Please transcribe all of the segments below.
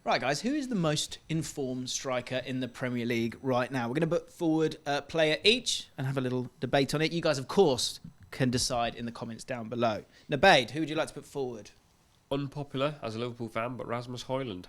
Right, guys, who is the most informed striker in the Premier League right now? We're going to put forward a player each and have a little debate on it. You guys, of course, can decide in the comments down below. Nubaid, who would you like to put forward? Unpopular as a Liverpool fan, but Rasmus Hojlund.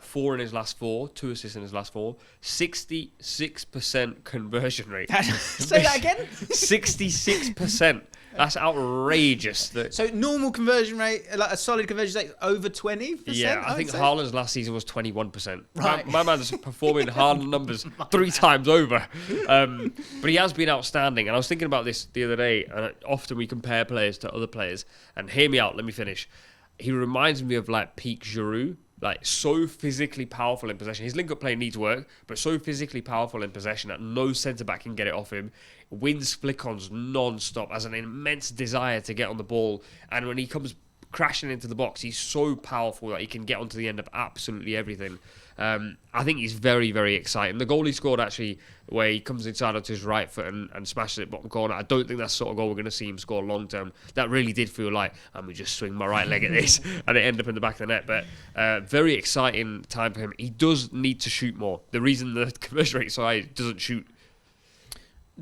4 in his last 4, 2 assists in his last 4, 66% conversion rate. Say that again? 66%. That's outrageous. So normal conversion rate, like a solid conversion rate, over 20%? Yeah, I think Haaland's last season was 21%. Right. My man's performing Haaland numbers 3 times over. But he has been outstanding. And I was thinking about this the other day, and often we compare players to other players. And hear me out, let me finish. He reminds me of like peak Giroud. Like, so physically powerful in possession. His link-up play needs work, but so physically powerful in possession that no centre-back can get it off him. Wins flick-ons non-stop, has an immense desire to get on the ball. And when he comes crashing into the box, he's so powerful that he can get onto the end of absolutely everything. I think he's very, very exciting. The goal he scored, actually, where he comes inside onto his right foot and smashes it bottom corner, I don't think that's the sort of goal we're going to see him score long term. That really did feel like, I'm going to just swing my right leg at this, and it ended up in the back of the net. But very exciting time for him. He does need to shoot more. The reason the conversion rate is so high, he doesn't shoot.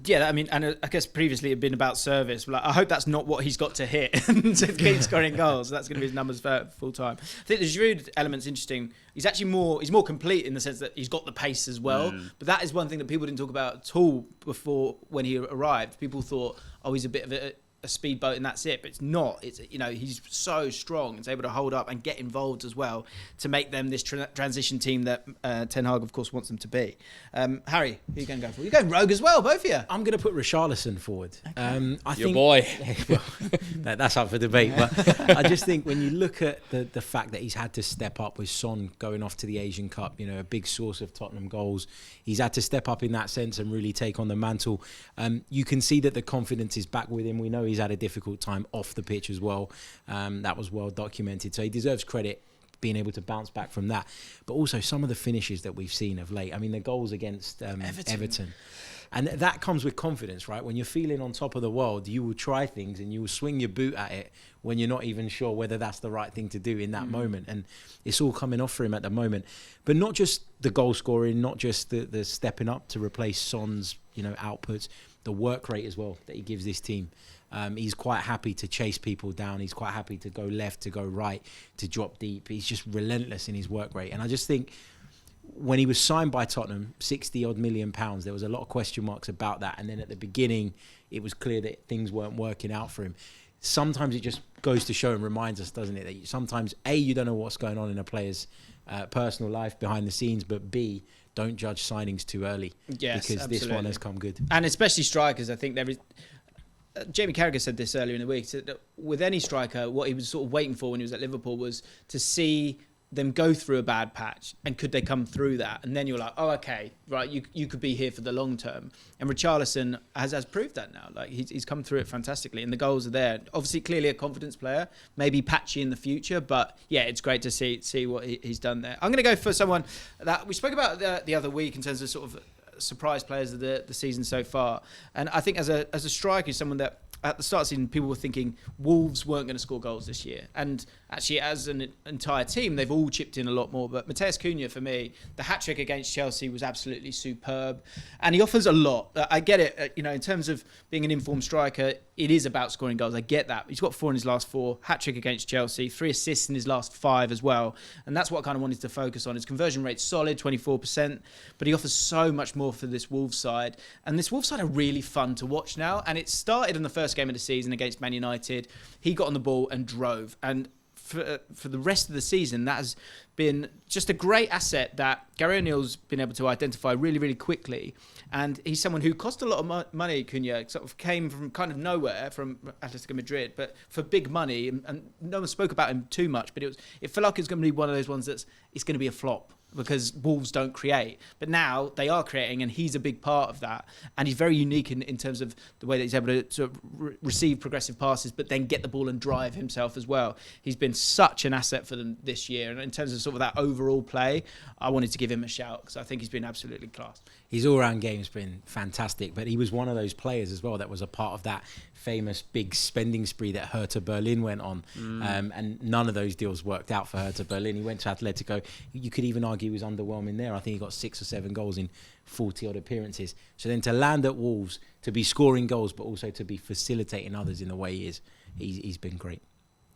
Yeah, I mean, and I guess previously it had been about service. But I hope that's not what he's got to hit to keep scoring goals. That's going to be his numbers for full time. I think the Giroud element's interesting. He's actually more complete in the sense that he's got the pace as well. But that is one thing that people didn't talk about at all before when he arrived. People thought, oh, he's a bit of a speedboat and that's it, but it's not. It's, you know, he's so strong. He's able to hold up and get involved as well to make them this transition team that Ten Hag, of course, wants them to be. Harry, who are you going to go for? You're going rogue as well, both of you. I'm going to put Richarlison forward. Okay. Your boy. Well, that's up for debate. But I just think when you look at the fact that he's had to step up with Son going off to the Asian Cup, you know, a big source of Tottenham goals, he's had to step up in that sense and really take on the mantle. You can see that the confidence is back with him. We know he's had a difficult time off the pitch as well. That was well documented. So he deserves credit being able to bounce back from that. But also some of the finishes that we've seen of late. I mean, the goals against Everton. And that comes with confidence, right? When you're feeling on top of the world, you will try things and you will swing your boot at it when you're not even sure whether that's the right thing to do in that moment. And it's all coming off for him at the moment. But not just the goal scoring, not just the stepping up to replace Son's, you know, outputs, the work rate as well that he gives this team. He's quite happy to chase people down. He's quite happy to go left, to go right, to drop deep. He's just relentless in his work rate. And I just think when he was signed by Tottenham, 60-odd million pounds, there was a lot of question marks about that. And then at the beginning, it was clear that things weren't working out for him. Sometimes it just goes to show and reminds us, doesn't it, that sometimes, A, you don't know what's going on in a player's personal life behind the scenes, but B, don't judge signings too early. Yes, because absolutely. This one has come good. And especially strikers, I think there is... Jamie Carragher said this earlier in the week. He said that with any striker, what he was sort of waiting for when he was at Liverpool was to see them go through a bad patch and could they come through that, and then you're like, oh, okay, right, you could be here for the long term. And Richarlison has proved that now. Like he's come through it fantastically, and the goals are there. Obviously, clearly a confidence player, maybe patchy in the future, but yeah, it's great to see what he's done there. I'm going to go for someone that we spoke about the other week in terms of sort of surprise players of the season so far, and I think as a striker, someone that at the start of the season people were thinking Wolves weren't going to score goals this year, and actually as an entire team they've all chipped in a lot more. But Matheus Cunha, for me, the hat-trick against Chelsea was absolutely superb, and he offers a lot. I get it, you know, in terms of being an informed striker, it is about scoring goals. I get that. He's got 4 in his last 4, hat-trick against Chelsea, 3 assists in his last 5 as well, and that's what I kind of wanted to focus on. His conversion rate's solid, 24%, but he offers so much more for this Wolves side, and this Wolves side are really fun to watch now. And it started in the first game of the season against Man United. He got on the ball and drove, and for the rest of the season, that has been just a great asset that Gary O'Neill's been able to identify really, really quickly. And he's someone who cost a lot of money, Cunha, sort of came from kind of nowhere, from Atletico Madrid, but for big money, and no one spoke about him too much, but it felt like it was going to be one of those ones it's going to be a flop. because Wolves don't create. But now they are creating, and he's a big part of that. And he's very unique in terms of the way that he's able to sort of receive progressive passes, but then get the ball and drive himself as well. He's been such an asset for them this year. And in terms of sort of that overall play, I wanted to give him a shout because I think he's been absolutely class. His all-round game's been fantastic, but he was one of those players as well that was a part of that famous big spending spree that Hertha Berlin went on, and none of those deals worked out for Hertha Berlin. He went to Atletico. You could even argue he was underwhelming there. I think he got 6 or 7 goals in 40-odd appearances. So then to land at Wolves, to be scoring goals, but also to be facilitating others in the way he is, he's been great.